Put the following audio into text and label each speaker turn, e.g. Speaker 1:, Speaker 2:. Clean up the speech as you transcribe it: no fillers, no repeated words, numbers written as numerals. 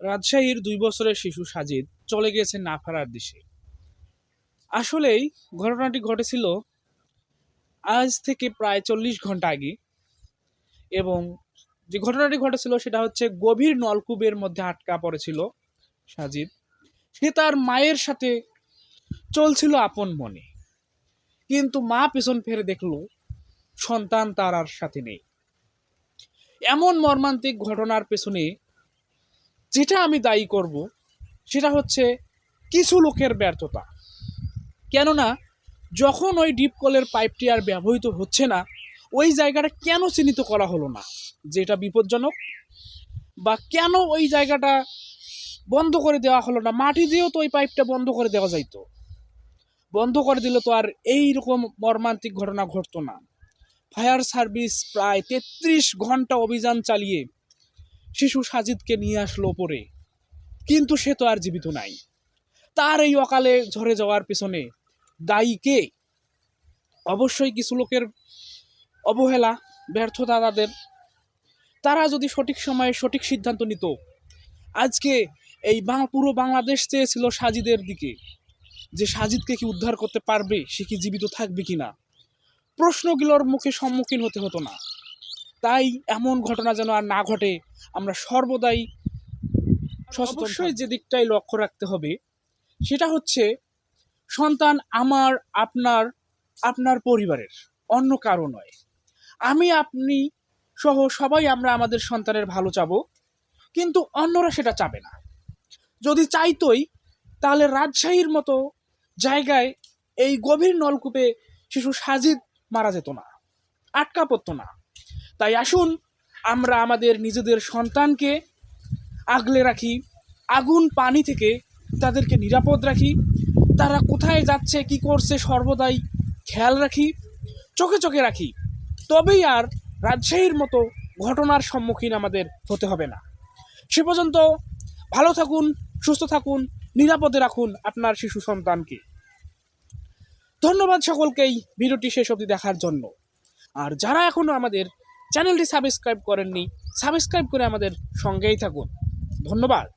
Speaker 1: রাজশাহীর ২ বছরের শিশু সাজিদ চলে গিয়েছে না ফেরার দেশে। আসলেই ঘটনাটি ঘটেছিল আজ থেকে প্রায় ৪০ ঘন্টা আগে, এবং যে ঘটনাটি ঘটেছিল সেটা হচ্ছে গভীর নলকূপের মধ্যে আটকা পড়েছিল সাজিদ। সে তার মায়ের সাথে চলছিল আপন মনে, কিন্তু মা পেছন ফিরে দেখল সন্তান তার আর সাথে নেই। এমন মর্মান্তিক ঘটনার পেছনে যেটা আমি দায়ী করব সেটা হচ্ছে কিছু লোকের ব্যর্থতা। কেননা যখন ওই ডিপ কলের পাইপটি আর ব্যবহৃত হচ্ছে না, ওই জায়গাটা কেন চিহ্নিত করা হলো না যেটা বিপজ্জনক, বা কেন ওই জায়গাটা বন্ধ করে দেওয়া হলো না? মাটি দিয়েও তো ওই পাইপটা বন্ধ করে দেওয়া যাইতো। বন্ধ করে দিলে তো আর এইরকম মর্মান্তিক ঘটনা ঘটতো না। ফায়ার সার্ভিস প্রায় ৩৩ ঘন্টা অভিযান চালিয়ে শিশু সাজিদকে নিয়ে আসলো ওপরে, কিন্তু সে তো আর জীবিত নাই। তার এই অকালে ঝরে যাওয়ার পিছনে দায়ী কে? অবশ্যই কিছু লোকের অবহেলা, ব্যর্থতা তাদের। তারা যদি সঠিক সময়ে সঠিক সিদ্ধান্ত নিত, আজকে এই পুরো বাংলাদেশ চেয়েছিল সাজিদের দিকে, যে সাজিদকে কি উদ্ধার করতে পারবে, সে কি জীবিত থাকবে কিনা। প্রশ্নগুলোর মুখে সম্মুখীন হতে হতো না। তাই এমন ঘটনা যেন আর না ঘটে, আমরা সর্বদাই সচেতন। অবশ্যই যে দিকটাই লক্ষ্য রাখতে হবে সেটা হচ্ছে সন্তান আমার, আপনার, আপনার পরিবারের, অন্য কারো নয়। আমি, আপনি সহ সবাই আমরা আমাদের সন্তানের ভালো চাবো, কিন্তু অন্যরা সেটা চাবে না। যদি চাইতোই তাহলে রাজশাহীর মতো জায়গায় এই গভীর নলকূপে শিশু সাজিদ মারা যেত না, আটকা পড়তো না। তাই আসুন আমরা আমাদের নিজেদের সন্তানকে আগলে রাখি, আগুন পানি থেকে তাদেরকে নিরাপদ রাখি, তারা কোথায় যাচ্ছে কি করছে সর্বদাই খেয়াল রাখি, চোখে চোখে রাখি। তবেই আর রাজশাহীর মতো ঘটনার সম্মুখীন আমাদের হতে হবে না। সে পর্যন্ত ভালো থাকুন, সুস্থ থাকুন, নিরাপদে রাখুন আপনার শিশু সন্তানকে। ধন্যবাদ সকলকেই ভিডিওটি শেষ অবধি দেখার জন্য। আর যারা এখনো আমাদের চ্যানেলটি সাবস্ক্রাইব করেননি, সাবস্ক্রাইব করে আমাদের সঙ্গেই থাকুন। ধন্যবাদ।